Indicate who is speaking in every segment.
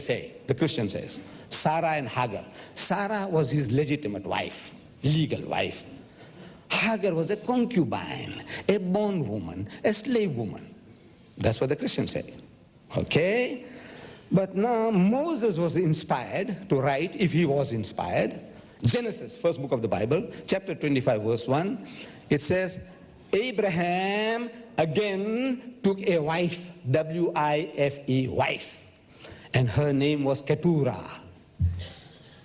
Speaker 1: say, the Christian says, Sarah and Hagar. Sarah was his legitimate wife, legal wife. Hagar was a concubine, a bondwoman, a slave woman. That's what the Christians say. Okay? But now Moses was inspired to write, if he was inspired. Genesis, first book of the Bible, chapter 25, verse 1. It says, Abraham again took a wife, W-I-F-E, wife. And her name was Keturah.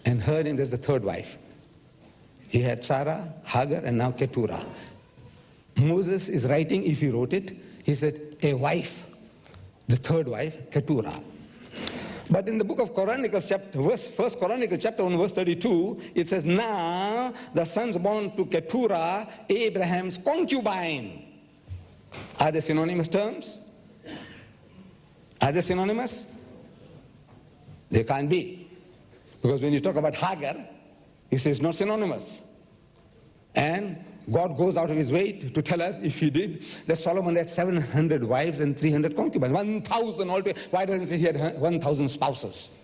Speaker 1: And her name is the third wife. He had Sarah, Hagar, and now Keturah. Moses is writing, if he wrote it, he said, a wife, the third wife, Keturah. But in the book of Chronicles, First Chronicles chapter 1, verse 32, it says, now the sons born to Keturah, Abraham's concubine. Are they synonymous terms? Are they synonymous? They can't be. Because when you talk about Hagar, he says not synonymous. And God goes out of his way to tell us, if he did, that Solomon had 700 wives and 300 concubines. 1,000 altogether. Why doesn't he say he had 1,000 spouses?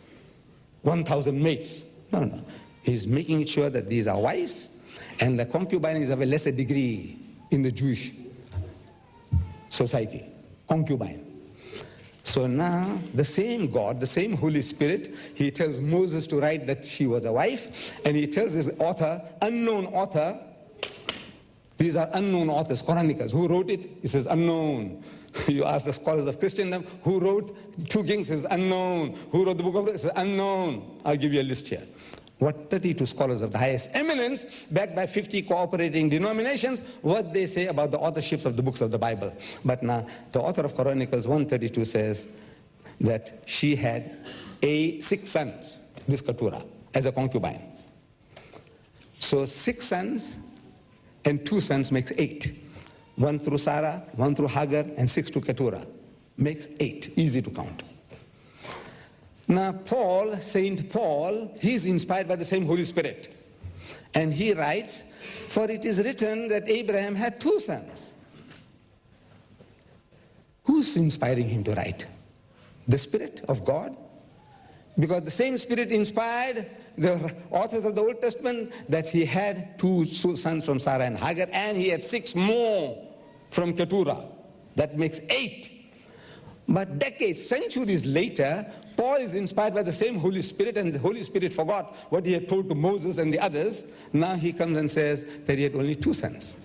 Speaker 1: 1,000 mates? No. He's making it sure that these are wives, and the concubine is of a lesser degree in the Jewish society. Concubine. So now, the same God, the same Holy Spirit, he tells Moses to write that she was a wife, and he tells his author, unknown author. These are unknown authors, Chronicles. Who wrote it? He says unknown. You ask the scholars of Christendom, who wrote 2 Kings? He says unknown. Who wrote the book of He says unknown. I'll give you a list here. What 32 scholars of the highest eminence, backed by 50 cooperating denominations, what they say about the authorships of the books of the Bible. But now, the author of Chronicles 132 says that she had 6 sons, this Keturah, as a concubine. So 6 sons and 2 sons makes 8. 1 through Sarah, 1 through Hagar, and 6 to Keturah. Makes 8, easy to count. Now Paul, Saint Paul, he's inspired by the same Holy Spirit. And he writes, for it is written that Abraham had 2 sons. Who's inspiring him to write? The Spirit of God? Because the same Spirit inspired the authors of the Old Testament that he had 2 sons from Sarah and Hagar, and he had 6 more from Keturah. That makes 8. But decades, centuries later, Paul is inspired by the same Holy Spirit, and the Holy Spirit forgot what he had told to Moses and the others. Now he comes and says that he had only 2 sons.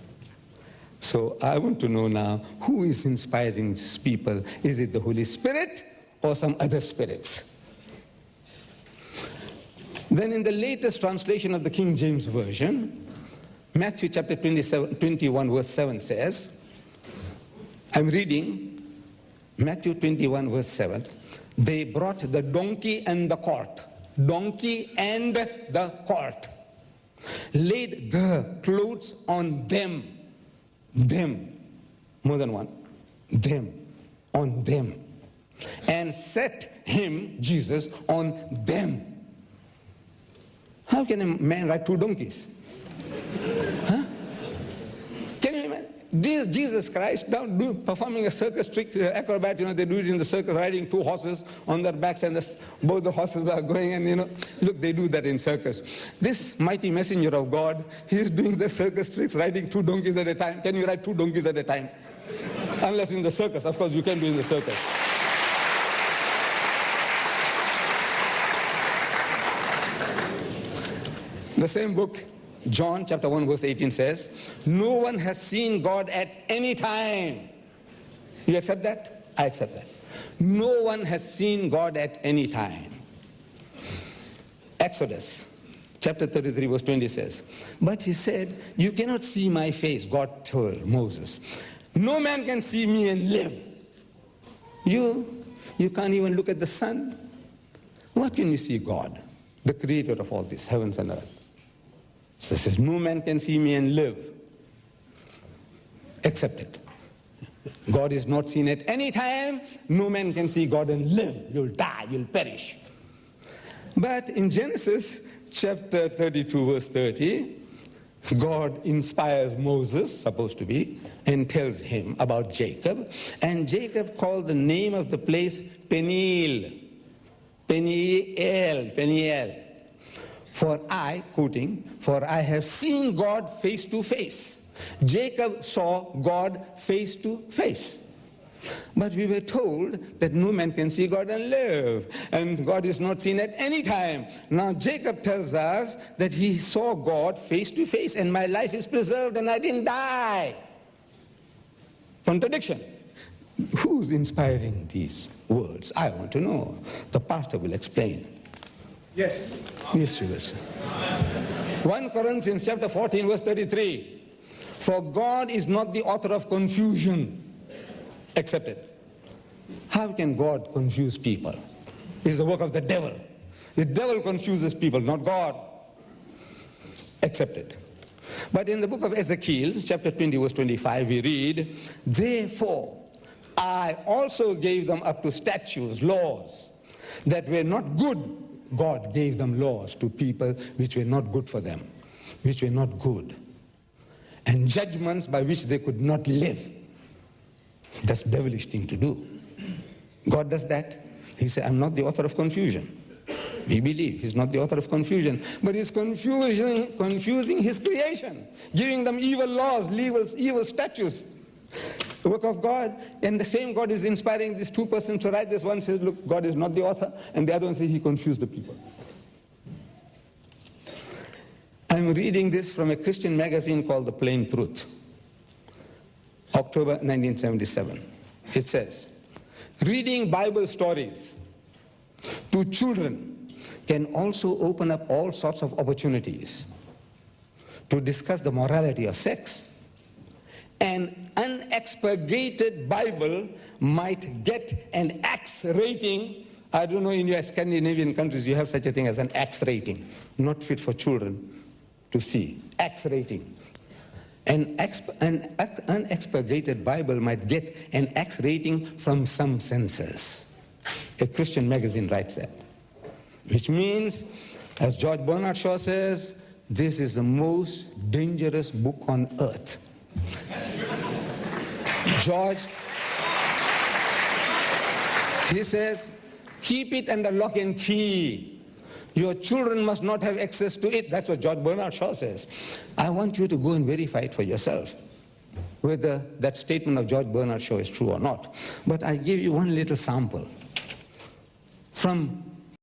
Speaker 1: So I want to know now, who is inspiring these people? Is it the Holy Spirit or some other spirits? Then in the latest translation of the King James Version, Matthew chapter 21 verse 7 says, I'm reading Matthew 21 verse 7, they brought the donkey and the cart, laid the clothes on them, more than one, on them, and set him, Jesus, on them. How can a man ride 2 donkeys? Huh? Can you imagine? Jesus Christ now performing a circus trick, acrobat, they do it in the circus, riding 2 horses on their backs, and both the horses are going, and look, they do that in circus. This mighty messenger of God, he's doing the circus tricks, riding 2 donkeys at a time. Can you ride 2 donkeys at a time? Unless in the circus, of course you can do in the circus. The same book, John chapter 1 verse 18 says, no one has seen God at any time. You accept that? I accept that. No one has seen God at any time. Exodus chapter 33 verse 20 says, but he said, you cannot see my face. God told Moses, no man can see me and live. You can't even look at the sun. What can you see God, the creator of all this, heavens and earth? So it says, no man can see me and live. Accept it. God is not seen at any time. No man can see God and live. You'll die, you'll perish. But in Genesis chapter 32 verse 30, God inspires Moses, supposed to be, and tells him about Jacob. And Jacob called the name of the place Peniel. Peniel. For I, quoting, for I have seen God face to face. Jacob saw God face to face. But we were told that no man can see God and live, and God is not seen at any time. Now Jacob tells us that he saw God face to face, and my life is preserved and I didn't die. Contradiction. Who's inspiring these words? I want to know. The pastor will explain.
Speaker 2: Yes.
Speaker 1: Yes, you will, sir. 1 Corinthians chapter 14, verse 33. For God is not the author of confusion. Accepted. How can God confuse people? It's the work of the devil. The devil confuses people, not God. Accepted. But in the book of Ezekiel, chapter 20, verse 25, we read, therefore, I also gave them up to statutes, laws, that were not good. God gave them laws to people which were not good for them, which were not good. And judgments by which they could not live. That's a devilish thing to do. God does that. He said, I'm not the author of confusion. We believe he's not the author of confusion, but he's confusing his creation, giving them evil laws, evil statutes. The work of God, and the same God is inspiring these two persons to write this. One says, look, God is not the author, and the other one says he confused the people. I'm reading this from a Christian magazine called The Plain Truth. October 1977. It says, reading Bible stories to children can also open up all sorts of opportunities to discuss the morality of sex. An unexpurgated Bible might get an X rating. I don't know, in your Scandinavian countries you have such a thing as an X rating, not fit for children to see. X rating. An unexpurgated Bible might get an X rating from some censors. A Christian magazine writes that. Which means, as George Bernard Shaw says, this is the most dangerous book on earth. George, he says, keep it under lock and key. Your children must not have access to it. That's what George Bernard Shaw says. I want you to go and verify it for yourself, whether that statement of George Bernard Shaw is true or not. But I give you one little sample from